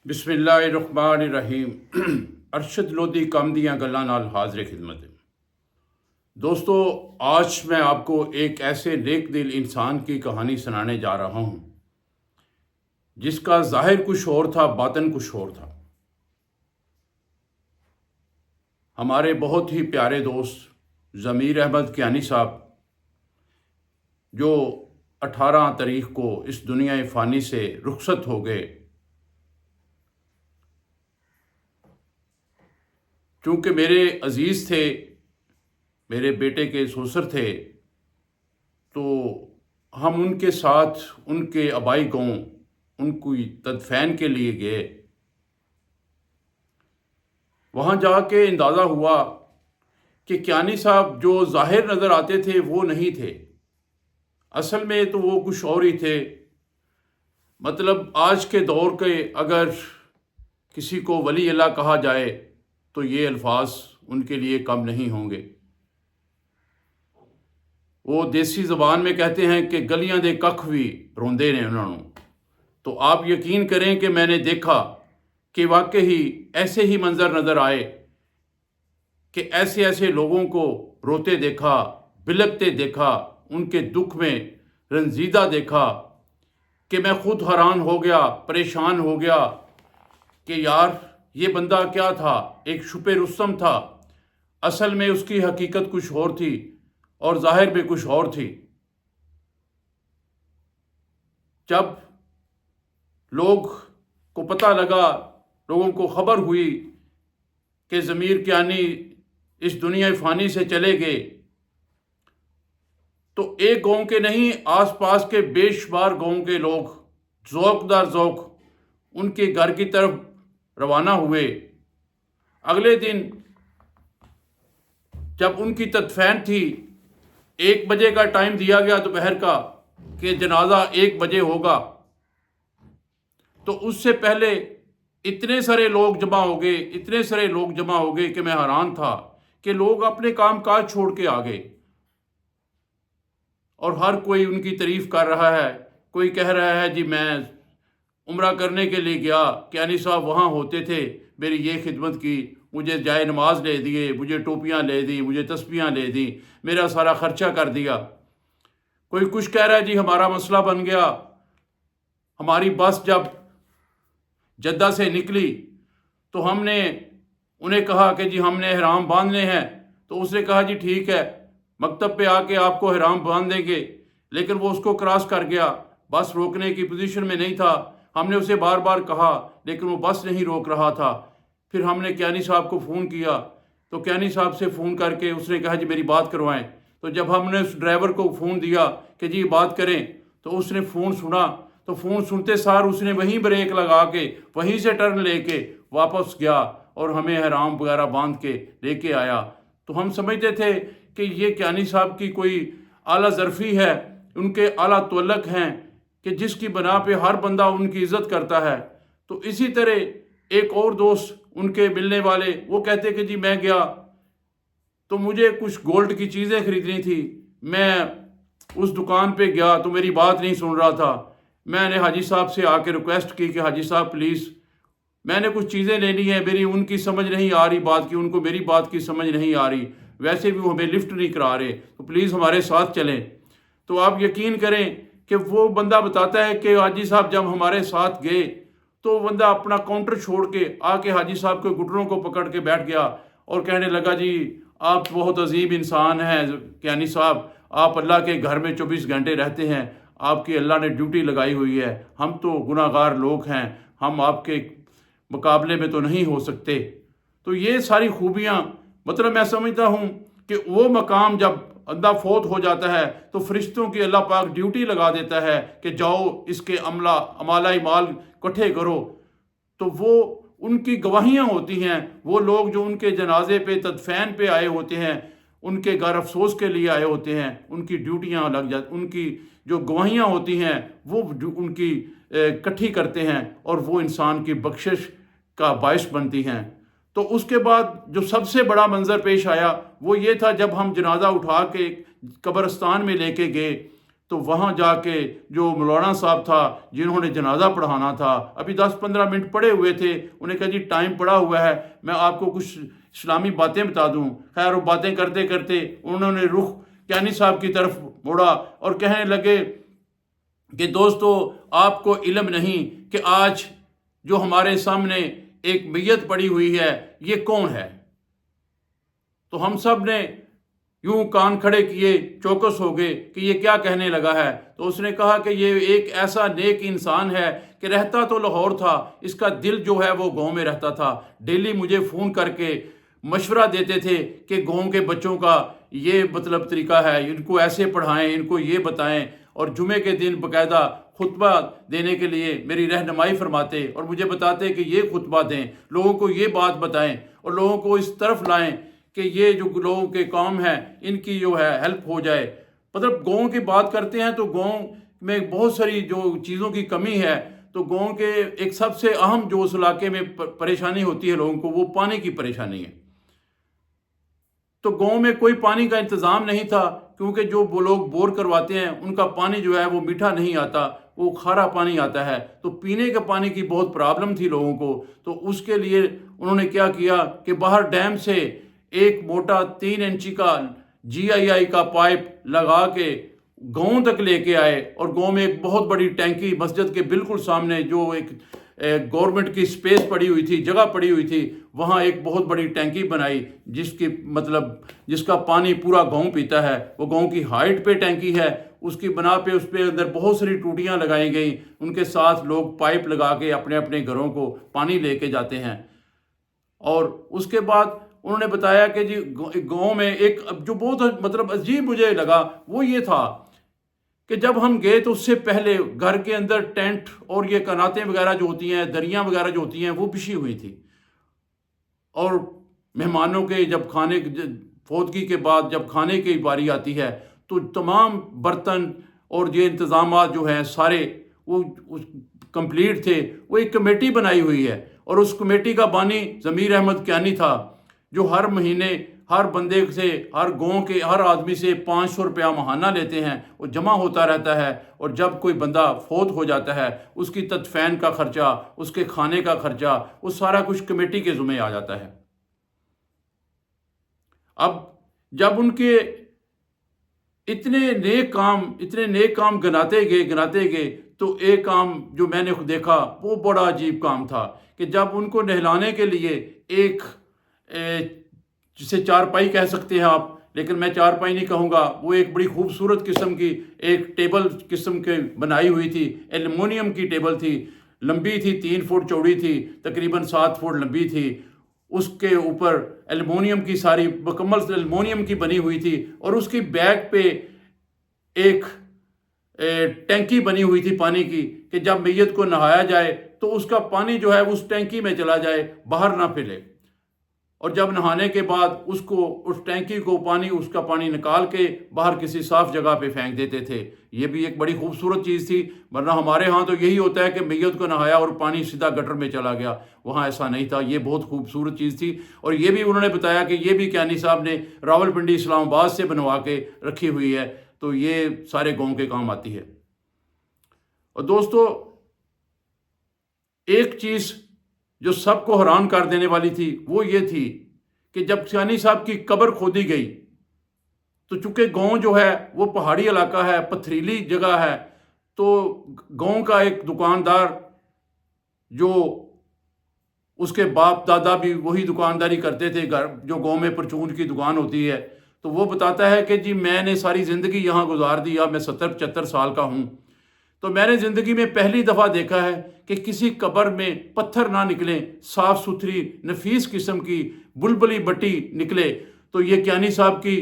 بسم اللہ الرحمن الرحیم ارشد لودھی کم دیاں گلاں نال حاضر خدمت ہے۔ دوستو، آج میں آپ کو ایک ایسے نیک دل انسان کی کہانی سنانے جا رہا ہوں جس کا ظاہر کچھ اور تھا، باطن کچھ اور تھا۔ ہمارے بہت ہی پیارے دوست ضمیر احمد کیانی صاحب، جو 18 تاریخ کو اس دنیا فانی سے رخصت ہو گئے، چونکہ میرے عزیز تھے، میرے بیٹے کے سسر تھے، تو ہم ان کے ساتھ ان کے آبائی گاؤں ان کی تدفین کے لیے گئے۔ وہاں جا کے اندازہ ہوا کہ کیانی صاحب جو ظاہر نظر آتے تھے وہ نہیں تھے، اصل میں تو وہ کچھ اور ہی تھے۔ مطلب آج کے دور کے اگر کسی کو ولی اللہ کہا جائے تو یہ الفاظ ان کے لیے کم نہیں ہوں گے۔ وہ دیسی زبان میں کہتے ہیں کہ گلیاں دے ککھ بھی روندے نے انہوں نے۔ تو آپ یقین کریں کہ میں نے دیکھا کہ واقعی ایسے ہی منظر نظر آئے کہ ایسے ایسے لوگوں کو روتے دیکھا، بلکتے دیکھا، ان کے دکھ میں رنجیدہ دیکھا کہ میں خود حیران ہو گیا، پریشان ہو گیا کہ یار یہ بندہ کیا تھا؟ ایک شپ رستم تھا، اصل میں اس کی حقیقت کچھ اور تھی اور ظاہر میں کچھ اور تھی۔ جب لوگ کو پتہ لگا، لوگوں کو خبر ہوئی کہ ضمیر کیانی اس دنیا فانی سے چلے گئے، تو ایک گاؤں کے نہیں، آس پاس کے بے شمار گاؤں کے لوگ ذوق در ذوق ان کے گھر کی طرف روانہ ہوئے۔ اگلے دن جب ان کی تدفین تھی، 1 بجے کا ٹائم دیا گیا دوپہر کا کہ جنازہ 1 بجے ہوگا، تو اس سے پہلے اتنے سارے لوگ جمع ہو گئے کہ میں حیران تھا کہ لوگ اپنے کام کاج چھوڑ کے آ گئے اور ہر کوئی ان کی تعریف کر رہا ہے۔ کوئی کہہ رہا ہے جی میں عمرہ کرنے کے لیے گیا، کیانی صاحب وہاں ہوتے تھے، میری یہ خدمت کی، مجھے جائے نماز لے دیے، مجھے ٹوپیاں لے دی، مجھے تسبیحاں لے دی، میرا سارا خرچہ کر دیا۔ کوئی کچھ کہہ رہا ہے جی ہمارا مسئلہ بن گیا، ہماری بس جب جدہ سے نکلی تو ہم نے انہیں کہا کہ جی ہم نے احرام باندھنے ہیں، تو اس نے کہا جی ٹھیک ہے، مکتب پہ آ کے آپ کو احرام باندھ دیں گے، لیکن وہ اس کو کراس کر گیا، بس روکنے کی پوزیشن میں نہیں تھا۔ ہم نے اسے بار بار کہا لیکن وہ بس نہیں روک رہا تھا۔ پھر ہم نے کیانی صاحب کو فون کیا، تو کیانی صاحب سے فون کر کے اس نے کہا جی میری بات کروائیں۔ تو جب ہم نے اس ڈرائیور کو فون دیا کہ جی بات کریں، تو اس نے فون سنا، تو فون سنتے سار اس نے وہیں بریک لگا کے وہیں سے ٹرن لے کے واپس گیا اور ہمیں احرام وغیرہ باندھ کے لے کے آیا۔ تو ہم سمجھتے تھے کہ یہ کیانی صاحب کی کوئی اعلیٰ ظرفی ہے، ان کے اعلیٰ تعلق ہیں کہ جس کی بنا پہ ہر بندہ ان کی عزت کرتا ہے۔ تو اسی طرح ایک اور دوست ان کے ملنے والے، وہ کہتے کہ جی میں گیا تو مجھے کچھ گولڈ کی چیزیں خریدنی تھی، میں اس دکان پہ گیا تو میری بات نہیں سن رہا تھا۔ میں نے حاجی صاحب سے آ کے ریکویسٹ کی کہ حاجی صاحب پلیز میں نے کچھ چیزیں لینی ہیں، میری ان کی سمجھ نہیں آ رہی بات کی، ان کو میری بات کی سمجھ نہیں آ رہی، ویسے بھی وہ ہمیں لفٹ نہیں کرا رہے، تو پلیز ہمارے ساتھ چلیں۔ تو آپ یقین کریں کہ وہ بندہ بتاتا ہے کہ حاجی صاحب جب ہمارے ساتھ گئے تو وہ بندہ اپنا کاؤنٹر چھوڑ کے آ کے حاجی صاحب کے گھٹنوں کو پکڑ کے بیٹھ گیا اور کہنے لگا جی آپ بہت عظیم انسان ہیں کیانی صاحب، آپ اللہ کے گھر میں 24 گھنٹے رہتے ہیں، آپ کی اللہ نے ڈیوٹی لگائی ہوئی ہے، ہم تو گناہ گار لوگ ہیں، ہم آپ کے مقابلے میں تو نہیں ہو سکتے۔ تو یہ ساری خوبیاں، مطلب میں سمجھتا ہوں کہ وہ مقام جب بندہ فوت ہو جاتا ہے تو فرشتوں کی اللہ پاک ڈیوٹی لگا دیتا ہے کہ جاؤ اس کے امالہ مال اکٹھے کرو، تو وہ ان کی گواہیاں ہوتی ہیں۔ وہ لوگ جو ان کے جنازے پہ تدفین پہ آئے ہوتے ہیں، ان کے گھر افسوس کے لیے آئے ہوتے ہیں، ان کی ڈیوٹیاں لگ جاتی، ان کی جو گواہیاں ہوتی ہیں وہ ان کی اکٹھی کرتے ہیں اور وہ انسان کی بخشش کا باعث بنتی ہیں۔ تو اس کے بعد جو سب سے بڑا منظر پیش آیا وہ یہ تھا، جب ہم جنازہ اٹھا کے قبرستان میں لے کے گئے تو وہاں جا کے جو مولانا صاحب تھا جنہوں نے جنازہ پڑھانا تھا، ابھی 10-15 منٹ پڑے ہوئے تھے، انہیں کہا جی ٹائم پڑا ہوا ہے، میں آپ کو کچھ اسلامی باتیں بتا دوں۔ خیر وہ باتیں کرتے کرتے انہوں نے رخ کیانی صاحب کی طرف موڑا اور کہنے لگے کہ دوستو، آپ کو علم نہیں کہ آج جو ہمارے سامنے ایک میت پڑی ہوئی ہے یہ کون ہے؟ تو ہم سب نے یوں کان کھڑے کیے، چوکس ہو گئے کہ یہ کیا کہنے لگا ہے۔ تو اس نے کہا کہ یہ ایک ایسا نیک انسان ہے کہ رہتا تو لاہور تھا، اس کا دل جو ہے وہ گاؤں میں رہتا تھا، ڈیلی مجھے فون کر کے مشورہ دیتے تھے کہ گاؤں کے بچوں کا یہ مطلب طریقہ ہے، ان کو ایسے پڑھائیں، ان کو یہ بتائیں، اور جمعے کے دن باقاعدہ خطبہ دینے کے لیے میری رہنمائی فرماتے اور مجھے بتاتے کہ یہ خطبہ دیں، لوگوں کو یہ بات بتائیں اور لوگوں کو اس طرف لائیں کہ یہ جو لوگوں کے کام ہیں ان کی جو ہے ہیلپ ہو جائے۔ مطلب گاؤں کی بات کرتے ہیں تو گاؤں میں بہت ساری جو چیزوں کی کمی ہے، تو گاؤں کے ایک سب سے اہم جو اس علاقے میں پریشانی ہوتی ہے لوگوں کو، وہ پانی کی پریشانی ہے۔ تو گاؤں میں کوئی پانی کا انتظام نہیں تھا، کیونکہ جو وہ لوگ بور کرواتے ہیں ان کا پانی جو ہے وہ میٹھا نہیں آتا، وہ کھارا پانی آتا ہے، تو پینے کے پانی کی بہت پرابلم تھی لوگوں کو۔ تو اس کے لیے انہوں نے کیا کیا کہ باہر ڈیم سے ایک موٹا 3 انچی کا GII کا پائپ لگا کے گاؤں تک لے کے آئے، اور گاؤں میں ایک بہت بڑی ٹینکی مسجد کے بالکل سامنے جو ایک گورنمنٹ کی سپیس پڑی ہوئی تھی، جگہ پڑی ہوئی تھی، وہاں ایک بہت بڑی ٹینکی بنائی جس کا پانی پورا گاؤں پیتا ہے۔ وہ گاؤں کی ہائٹ پہ ٹینکی ہے، اس کی بنا پہ اس پہ اندر بہت ساری ٹوٹیاں لگائی گئیں، ان کے ساتھ لوگ پائپ لگا کے اپنے اپنے گھروں کو پانی لے کے جاتے ہیں۔ اور اس کے بعد انہوں نے بتایا کہ جی گاؤں میں ایک جو بہت مطلب عجیب مجھے لگا وہ یہ تھا کہ جب ہم گئے تو اس سے پہلے گھر کے اندر ٹینٹ اور یہ کناتیں وغیرہ جو ہوتی ہیں، دریاں وغیرہ جو ہوتی ہیں، وہ بچھی ہوئی تھی، اور مہمانوں کے جب فوتگی کے بعد جب کھانے کی باری آتی ہے تو تمام برتن اور یہ انتظامات جو ہیں سارے وہ کمپلیٹ تھے۔ وہ ایک کمیٹی بنائی ہوئی ہے، اور اس کمیٹی کا بانی ضمیر احمد کیانی تھا، جو ہر مہینے ہر بندے سے، ہر گاؤں کے ہر آدمی سے 500 روپیہ ماہانہ لیتے ہیں، وہ جمع ہوتا رہتا ہے، اور جب کوئی بندہ فوت ہو جاتا ہے اس کی تدفین کا خرچہ، اس کے کھانے کا خرچہ، وہ سارا کچھ کمیٹی کے ذمہ آ جاتا ہے۔ اب جب ان کے اتنے نیک کام گناتے گئے تو ایک کام جو میں نے دیکھا وہ بڑا عجیب کام تھا کہ جب ان کو نہلانے کے لیے ایک جسے چارپائی کہہ سکتے ہیں آپ، لیکن میں چارپائی نہیں کہوں گا، وہ ایک بڑی خوبصورت قسم کی ایک ٹیبل قسم کے بنائی ہوئی تھی، ایلومینیم کی ٹیبل تھی، لمبی تھی 3 فٹ چوڑی تھی، تقریباً 7 فٹ لمبی تھی، اس کے اوپر ایلومینیم کی ساری مکمل ایلومینیم کی بنی ہوئی تھی، اور اس کی بیک پہ ایک ٹینکی بنی ہوئی تھی پانی کی کہ جب میت کو نہایا جائے تو اس کا پانی جو ہے اس ٹینکی میں چلا جائے، باہر نہ پھیلے، اور جب نہانے کے بعد اس ٹینکی کو اس کا پانی نکال کے باہر کسی صاف جگہ پہ پھینک دیتے تھے۔ یہ بھی ایک بڑی خوبصورت چیز تھی، ورنہ ہمارے ہاں تو یہی ہوتا ہے کہ میت کو نہایا اور پانی سیدھا گٹر میں چلا گیا، وہاں ایسا نہیں تھا۔ یہ بہت خوبصورت چیز تھی، اور یہ بھی انہوں نے بتایا کہ یہ بھی کیانی صاحب نے راولپنڈی اسلام آباد سے بنوا کے رکھی ہوئی ہے، تو یہ سارے گاؤں کے کام آتی ہے۔ اور دوستو، ایک چیز جو سب کو حیران کر دینے والی تھی وہ یہ تھی کہ جب کیانی صاحب کی قبر کھودی گئی تو چونکہ گاؤں جو ہے وہ پہاڑی علاقہ ہے، پتھریلی جگہ ہے، تو گاؤں کا ایک دکاندار جو اس کے باپ دادا بھی وہی دکانداری کرتے تھے، جو گاؤں میں پرچون کی دکان ہوتی ہے، تو وہ بتاتا ہے کہ جی میں نے ساری زندگی یہاں گزار دی، اب میں 70-75 سال کا ہوں، تو میں نے زندگی میں پہلی دفعہ دیکھا ہے کہ کسی قبر میں پتھر نہ نکلیں، صاف ستھری نفیس قسم کی بلبلی مٹی نکلے۔ تو یہ کیانی صاحب کی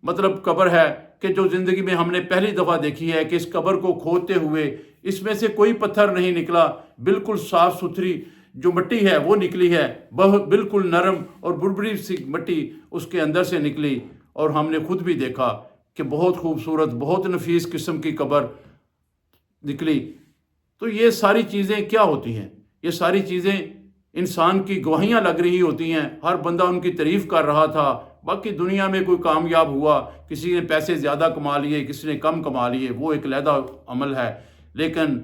مطلب قبر ہے کہ جو زندگی میں ہم نے پہلی دفعہ دیکھی ہے کہ اس قبر کو کھودتے ہوئے اس میں سے کوئی پتھر نہیں نکلا، بالکل صاف ستھری جو مٹی ہے وہ نکلی ہے، بالکل نرم اور بلبلی سی مٹی اس کے اندر سے نکلی، اور ہم نے خود بھی دیکھا کہ بہت خوبصورت، بہت نفیس قسم کی قبر نکلی۔ تو یہ ساری چیزیں کیا ہوتی ہیں؟ یہ ساری چیزیں انسان کی گواہیاں لگ رہی ہوتی ہیں، ہر بندہ ان کی تعریف کر رہا تھا، باقی دنیا میں کوئی کامیاب ہوا، کسی نے پیسے زیادہ کما لیے، کسی نے کم کما لیے، وہ ایک علیحدہ عمل ہے، لیکن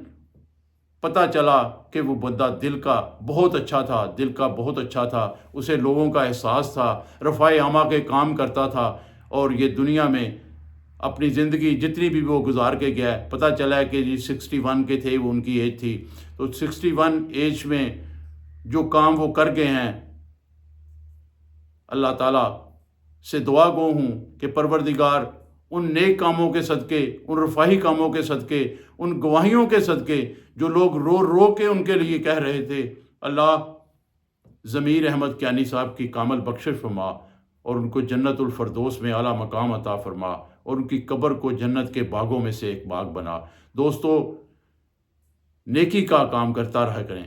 پتہ چلا کہ وہ بندہ دل کا بہت اچھا تھا، دل کا بہت اچھا تھا، اسے لوگوں کا احساس تھا، رفع عامہ کے کام کرتا تھا، اور یہ دنیا میں اپنی زندگی جتنی بھی وہ گزار کے گیا ہے، پتہ چلا ہے کہ جی 61 کے تھے، وہ ان کی ایج تھی، تو 61 ایج میں جو کام وہ کر گئے ہیں، اللہ تعالیٰ سے دعا گو ہوں کہ پروردگار ان نیک کاموں کے صدقے، ان رفاہی کاموں کے صدقے، ان گواہیوں کے صدقے جو لوگ رو رو کے ان کے لیے کہہ رہے تھے، اللہ ضمیر احمد کیانی صاحب کی کامل بخشش فرما، اور ان کو جنت الفردوس میں اعلیٰ مقام عطا فرما، اور ان کی قبر کو جنت کے باغوں میں سے ایک باغ بنا۔ دوستو، نیکی کا کام کرتا رہا کریں۔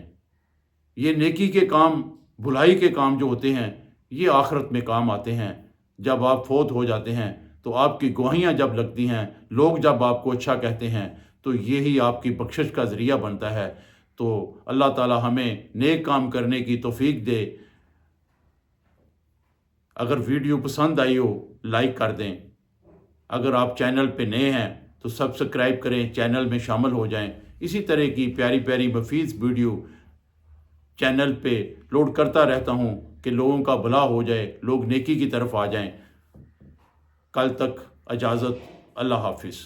یہ نیکی کے کام، بھلائی کے کام جو ہوتے ہیں، یہ آخرت میں کام آتے ہیں۔ جب آپ فوت ہو جاتے ہیں تو آپ کی گواہیاں جب لگتی ہیں، لوگ جب آپ کو اچھا کہتے ہیں، تو یہی آپ کی بخشش کا ذریعہ بنتا ہے۔ تو اللہ تعالی ہمیں نیک کام کرنے کی توفیق دے۔ اگر ویڈیو پسند آئی ہو لائک کر دیں، اگر آپ چینل پہ نئے ہیں تو سبسکرائب کریں، چینل میں شامل ہو جائیں۔ اسی طرح کی پیاری پیاری مفید ویڈیو چینل پہ لوڈ کرتا رہتا ہوں کہ لوگوں کا بھلا ہو جائے، لوگ نیکی کی طرف آ جائیں۔ کل تک اجازت، اللہ حافظ۔